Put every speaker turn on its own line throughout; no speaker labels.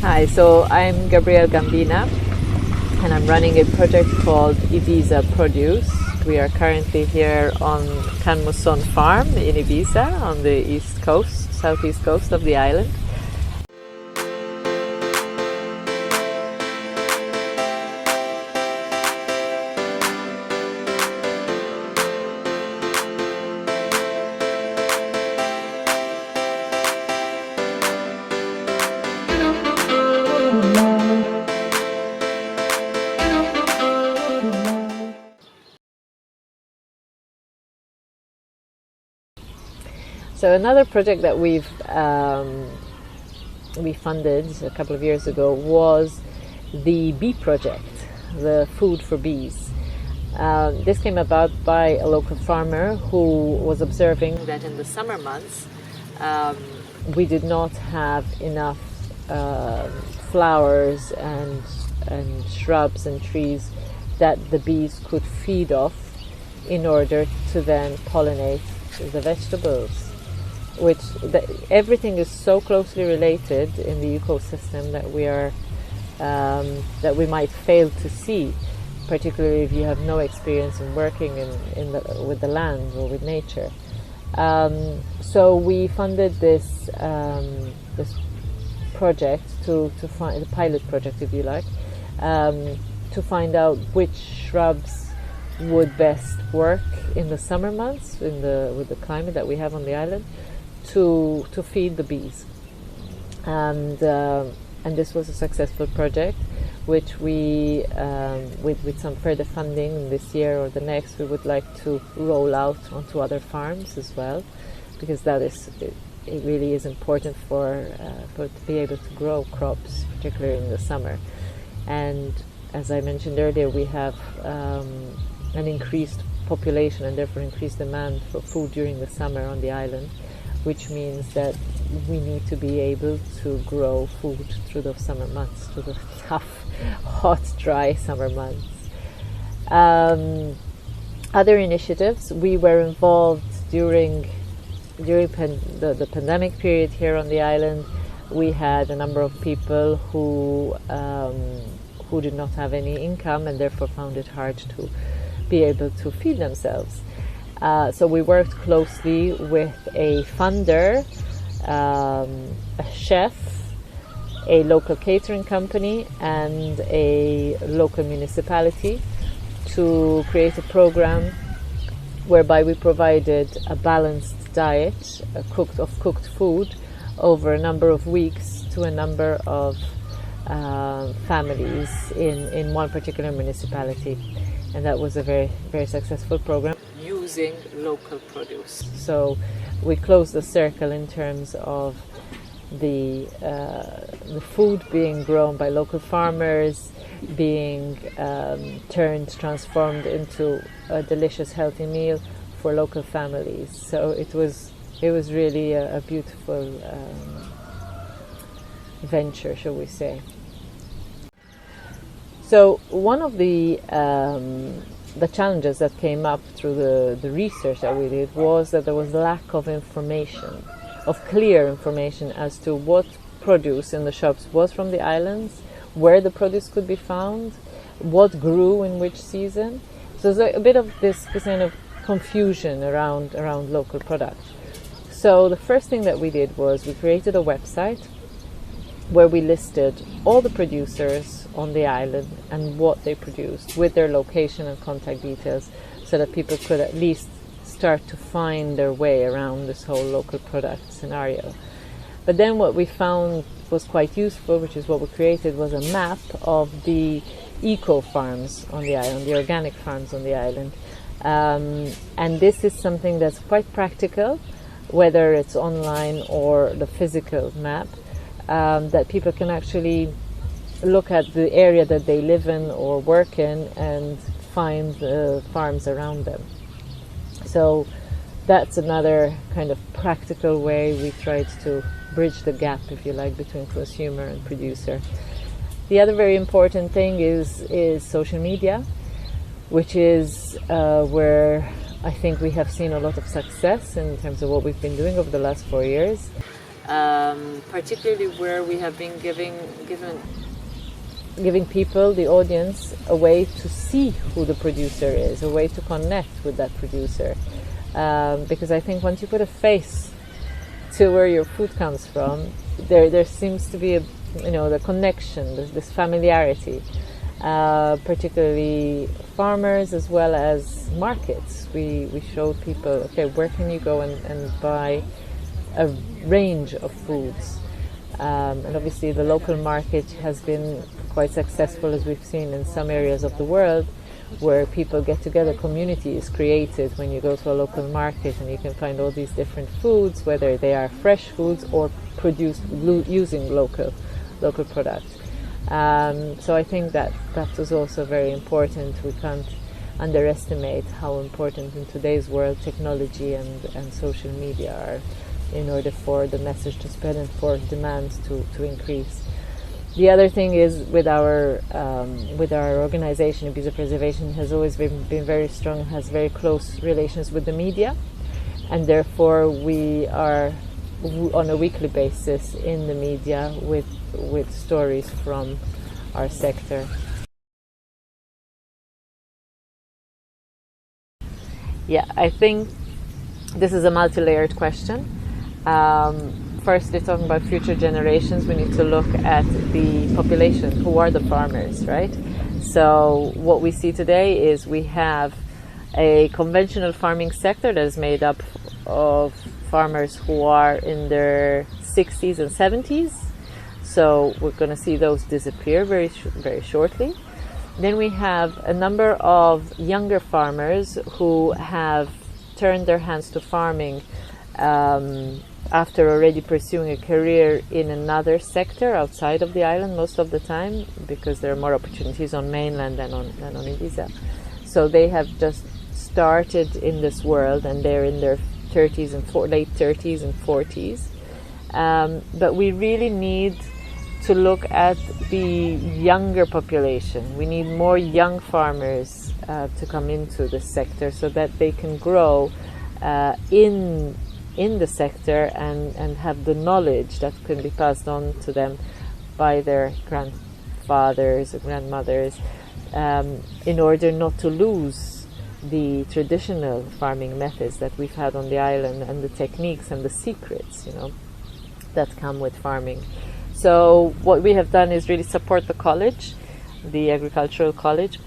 Hi, so I'm Gabrielle Gambina and I'm running a project called Ibiza Produce. We are currently here on Can Musson farm in Ibiza on the southeast coast of the island. So another project that we funded a couple of years ago was the bee project, the food for bees. This came about by a local farmer who was observing that in the summer months we did not have enough flowers and shrubs and trees that the bees could feed off in order to then pollinate the vegetables. Everything is so closely related in the ecosystem that we might fail to see, particularly if you have no experience in working with the land or with nature. So we funded this project to find the pilot project, if you like, to find out which shrubs would best work in the summer months with the climate that we have on the island to feed the bees. And this was a successful project, which we with some further funding this year or the next, we would like to roll out onto other farms as well, because it really is important for to be able to grow crops, particularly in the summer. And as I mentioned earlier, we have an increased population and therefore increased demand for food during the summer on the island, which means that we need to be able to grow food through those summer months, through the tough, hot, dry summer months. Other initiatives, we were involved during the pandemic period here on the island. We had a number of people who did not have any income and therefore found it hard to be able to feed themselves. So we worked closely with a funder, a chef, a local catering company, and a local municipality to create a program whereby we provided a balanced diet, cooked food over a number of weeks to a number of families in one particular municipality. And that was a very, very successful program using local produce. So we closed the circle in terms of the food being grown by local farmers, being transformed into a delicious, healthy meal for local families. So it was really a beautiful venture, shall we say. So one of the challenges that came up through the research that we did was that there was lack of information, of clear information as to what produce in the shops was from the islands, where the produce could be found, what grew in which season. So there's a bit of this kind of confusion around local products. So the first thing that we did was we created a website where we listed all the producers on the island and what they produced with their location and contact details, so that people could at least start to find their way around this whole local product scenario. But then what we found was quite useful, which is what we created, was a map of the eco farms on the island, the organic farms on the island. And this is something that's quite practical, whether it's online or the physical map, that people can actually look at the area that they live in or work in and find the farms around them. So that's another kind of practical way we tried to bridge the gap, if you like, between consumer and producer. The other very important thing is social media, which is where I think we have seen a lot of success in terms of what we've been doing over the last 4 years. particularly where we have been giving people, the audience, a way to see who the producer is, a way to connect with that producer. Because I think once you put a face to where your food comes from, there seems to be the connection, this familiarity. Particularly farmers as well as markets. We showed people, okay, where can you go and buy a range of foods? And obviously the local market has been quite successful, as we've seen in some areas of the world, where people get together, community is created when you go to a local market, and you can find all these different foods, whether they are fresh foods or produced using local products. So I think that was also very important. We can't underestimate how important in today's world technology and social media are in order for the message to spread and for demand to increase. The other thing is with our organization, Ibiza Preservation has always been very strong, has very close relations with the media, and therefore we are on a weekly basis in the media with stories from our sector. Yeah, I think this is a multi-layered question. Firstly, talking about future generations, we need to look at the population. Who are the farmers, right? So what we see today is we have a conventional farming sector that is made up of farmers who are in their 60s and 70s. So we're going to see those disappear very shortly. Then we have a number of younger farmers who have turned their hands to farming after already pursuing a career in another sector outside of the island most of the time, because there are more opportunities on mainland than on Ibiza. So they have just started in this world, and they're in their late 30s and 40s. But we really need to look at the younger population. We need more young farmers to come into this sector so that they can grow in the sector and have the knowledge that can be passed on to them by their grandfathers or grandmothers, in order not to lose the traditional farming methods that we've had on the island, and the techniques and the secrets, that come with farming. So what we have done is really support the college, the agricultural college.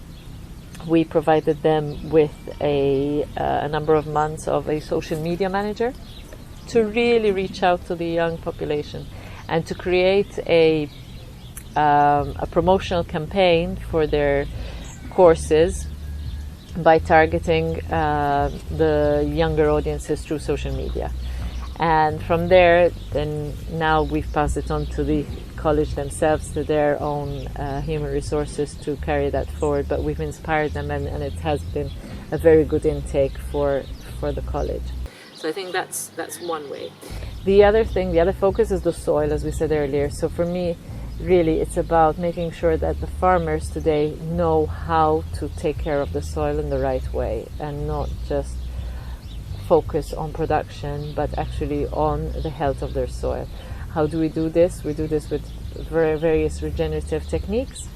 We provided them with a number of months of a social media manager to really reach out to the young population and to create a promotional campaign for their courses by targeting the younger audiences through social media. And from there, then now we've passed it on to the college themselves, to their own human resources to carry that forward. But we've inspired them, and it has been a very good intake for the college. So I think that's one way. The other focus is the soil, as we said earlier. So for me, really, it's about making sure that the farmers today know how to take care of the soil in the right way, and not just focus on production, but actually on the health of their soil. How do we do this? We do this with various regenerative techniques,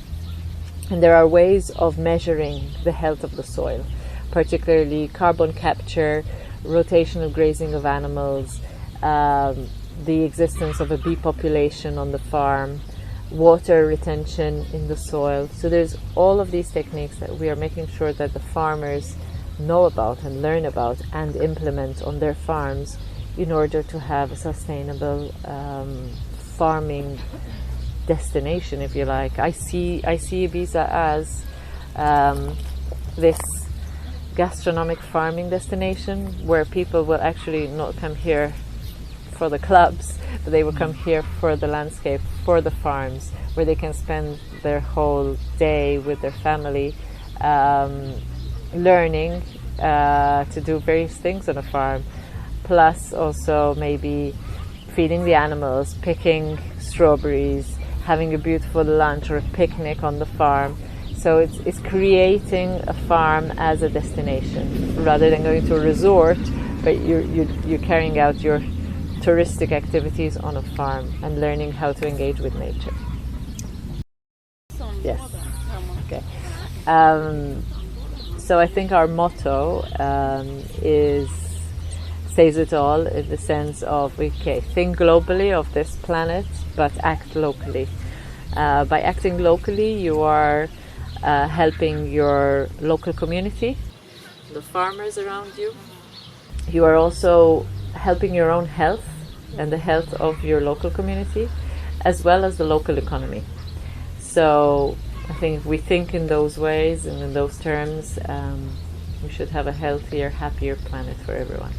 and there are ways of measuring the health of the soil, particularly carbon capture, rotational grazing of animals, the existence of a bee population on the farm, water retention in the soil. So there's all of these techniques that we are making sure that the farmers know about and learn about and implement on their farms in order to have a sustainable farming destination, if you like. I see Ibiza as this gastronomic farming destination where people will actually not come here for the clubs, but they will come here for the landscape, for the farms, where they can spend their whole day with their family, learning to do various things on a farm, plus also maybe feeding the animals, picking strawberries, having a beautiful lunch or a picnic on the farm. So it's creating a farm as a destination rather than going to a resort, but you're carrying out your touristic activities on a farm and learning how to engage with nature. Yes. Okay. So I think our motto says it all, in the sense of, okay, think globally of this planet, but act locally. By acting locally, you are helping your local community, the farmers around you. You are also helping your own health and the health of your local community, as well as the local economy. So I think if we think in those ways and in those terms, we should have a healthier, happier planet for everyone.